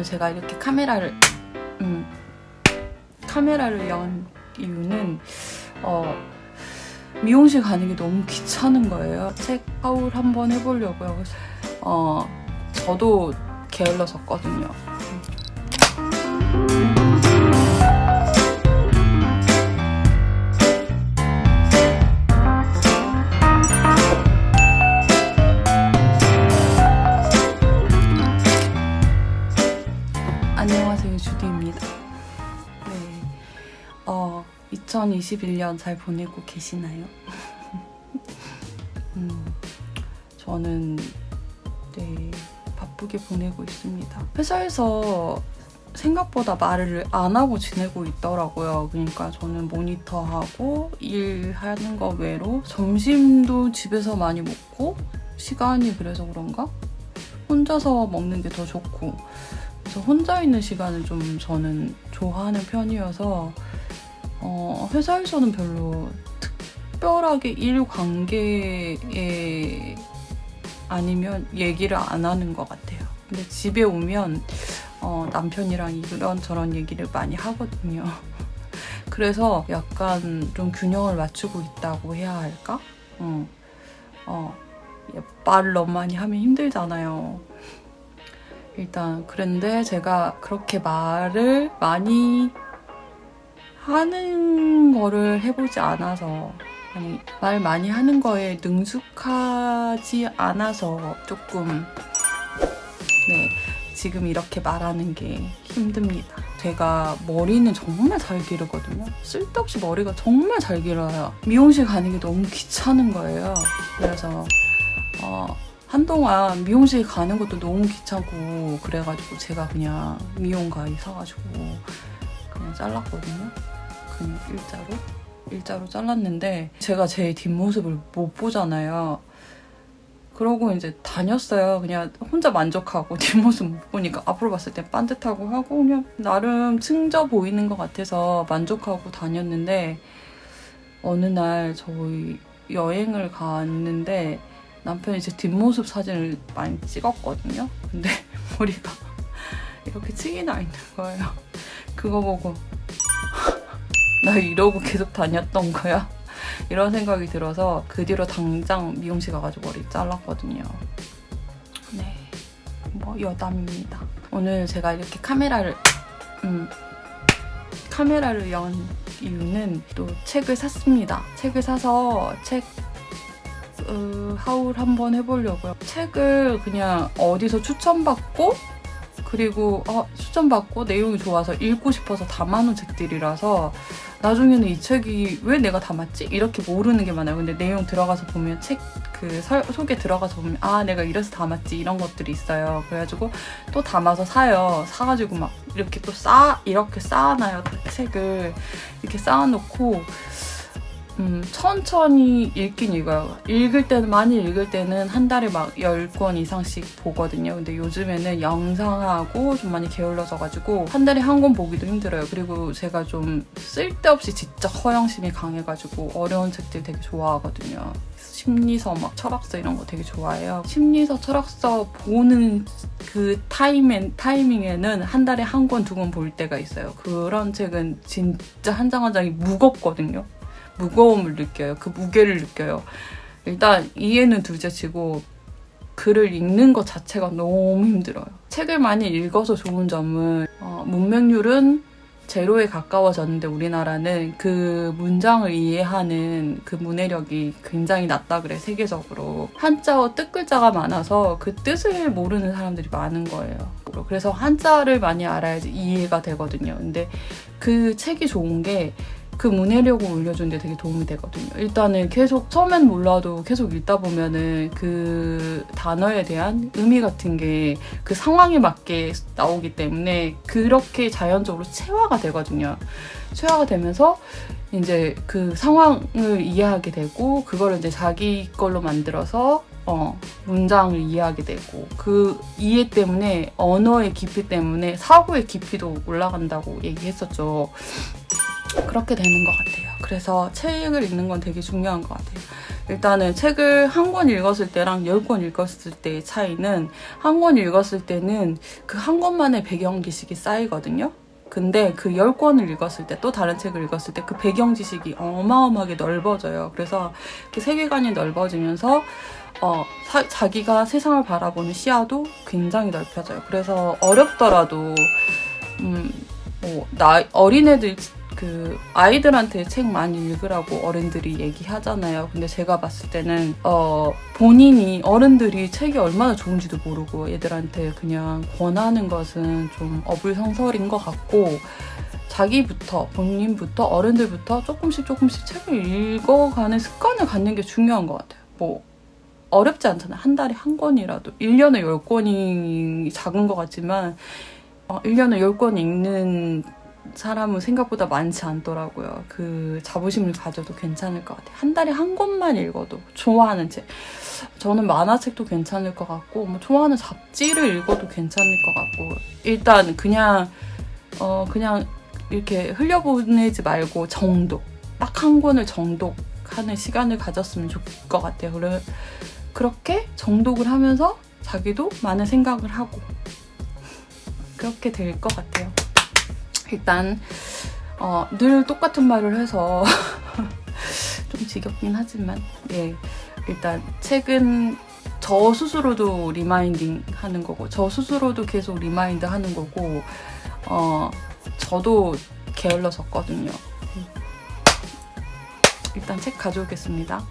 제가 이렇게 카메라를 연 이유는 미용실 가는 게 너무 귀찮은 거예요. 책 하울 한번 해보려고요. 그래서 저도 게을러졌거든요. 안녕하세요, 주디입니다. 네, 2021년 잘 보내고 계시나요? 저는 바쁘게 보내고 있습니다. 회사에서 생각보다 말을 안 하고 지내고 있더라고요. 그러니까 저는 모니터하고 일하는 거 외로 점심도 집에서 많이 먹고 시간이 그래서 그런가? 혼자서 먹는 게 더 좋고 그래서 혼자 있는 시간을 좀 저는 좋아하는 편이어서 회사에서는 별로 특별하게 일 관계에 아니면 얘기를 안 하는 것 같아요. 근데 집에 오면 남편이랑 이런저런 얘기를 많이 하거든요. 그래서 약간 좀 균형을 맞추고 있다고 해야 할까? 말을 너무 많이 하면 힘들잖아요. 일단 그런데 제가 그렇게 말을 많이 하는 거를 해보지 않아서 말 많이 하는 거에 능숙하지 않아서 조금 지금 이렇게 말하는 게 힘듭니다. 제가 머리는 정말 잘 기르거든요. 쓸데없이 머리가 정말 잘 길어요. 미용실 가는 게 너무 귀찮은 거예요. 그래서 한동안 미용실 가는 것도 너무 귀찮고 그래가지고 제가 그냥 미용 가위 사가지고 그냥 잘랐거든요. 그냥 일자로 잘랐는데 제가 제 뒷모습을 못 보잖아요. 그러고 이제 다녔어요. 그냥 혼자 만족하고 뒷모습 못 보니까 앞으로 봤을 때 반듯하고 하고 그냥 나름 층져 보이는 것 같아서 만족하고 다녔는데 어느 날 저희 여행을 갔는데 남편이 제 뒷모습 사진을 많이 찍었거든요. 근데 머리가 이렇게 층이 나 있는 거예요. 그거 보고 나 이러고 계속 다녔던 거야? 이런 생각이 들어서 그 뒤로 당장 미용실 가가지고 머리 잘랐거든요. 네, 여담입니다. 오늘 제가 이렇게 카메라를 연 이유는 또 책을 샀습니다. 책을 사서 하울 한번 해보려고요. 책을 그냥 어디서 추천받고 그리고 추천받고 내용이 좋아서 읽고 싶어서 담아놓은 책들이라서 나중에는 이 책이 왜 내가 담았지? 이렇게 모르는 게 많아요. 근데 내용 들어가서 보면 소개 들어가서 보면 내가 이래서 담았지 이런 것들이 있어요. 그래가지고 또 담아서 사요. 사가지고 막 이렇게 이렇게 쌓아놔요. 책을 이렇게 쌓아놓고 천천히 읽긴 읽어요. 많이 읽을 때는 한 달에 막 10권 이상씩 보거든요. 근데 요즘에는 영상하고 좀 많이 게을러져가지고 한 달에 한 권 보기도 힘들어요. 그리고 제가 좀 쓸데없이 지적 허영심이 강해가지고 어려운 책들 되게 좋아하거든요. 심리서 철학서 이런 거 되게 좋아해요. 심리서 철학서 보는 그 타이밍에는 한 달에 한 권, 두 권 볼 때가 있어요. 그런 책은 진짜 한 장 한 장이 무겁거든요. 무거움을 느껴요. 그 무게를 느껴요. 일단 이해는 둘째치고 글을 읽는 것 자체가 너무 힘들어요. 책을 많이 읽어서 좋은 점은 문맹률은 제로에 가까워졌는데 우리나라는 그 문장을 이해하는 그 문해력이 굉장히 낮다 그래, 세계적으로. 한자어 뜻글자가 많아서 그 뜻을 모르는 사람들이 많은 거예요. 그래서 한자를 많이 알아야지 이해가 되거든요. 근데 그 책이 좋은 게 그 문해력을 올려주는 데 되게 도움이 되거든요. 일단은 계속 처음엔 몰라도 계속 읽다 보면은 그 단어에 대한 의미 같은 게 그 상황에 맞게 나오기 때문에 그렇게 자연적으로 체화가 되거든요. 체화가 되면서 이제 그 상황을 이해하게 되고 그거를 이제 자기 걸로 만들어서 문장을 이해하게 되고 그 이해 때문에 언어의 깊이 때문에 사고의 깊이도 올라간다고 얘기했었죠. 그렇게 되는 것 같아요. 그래서 책을 읽는 건 되게 중요한 것 같아요. 일단은 책을 한 권 읽었을 때랑 10권 읽었을 때의 차이는 한 권 읽었을 때는 그 한 권만의 배경 지식이 쌓이거든요. 근데 그 10권을 읽었을 때 또 다른 책을 읽었을 때 그 배경 지식이 어마어마하게 넓어져요. 그래서 그 세계관이 넓어지면서 자기가 세상을 바라보는 시야도 굉장히 넓혀져요. 그래서 어렵더라도 어린애들 그 아이들한테 책 많이 읽으라고 어른들이 얘기하잖아요. 근데 제가 봤을 때는 본인이 어른들이 책이 얼마나 좋은지도 모르고 애들한테 그냥 권하는 것은 좀 어불성설인 것 같고 본인부터 어른들부터 조금씩 책을 읽어가는 습관을 갖는 게 중요한 것 같아요. 뭐 어렵지 않잖아요. 한 달에 한 권이라도 1년에 10권이 작은 것 같지만 1년에 10권 읽는 사람은 생각보다 많지 않더라고요. 그 자부심을 가져도 괜찮을 것 같아요. 한 달에 한 권만 읽어도 좋아하는 책. 저는 만화책도 괜찮을 것 같고 뭐 좋아하는 잡지를 읽어도 괜찮을 것 같고 일단 그냥 이렇게 흘려보내지 말고 정독. 딱 한 권을 정독하는 시간을 가졌으면 좋을 것 같아요. 그렇게 정독을 하면서 자기도 많은 생각을 하고 그렇게 될 것 같아요. 일단 늘 똑같은 말을 해서 좀 지겹긴 하지만 일단 책은 저 스스로도 리마인딩 하는 거고 저 스스로도 계속 리마인드 하는 거고 저도 게을러졌거든요. 일단 책 가져오겠습니다.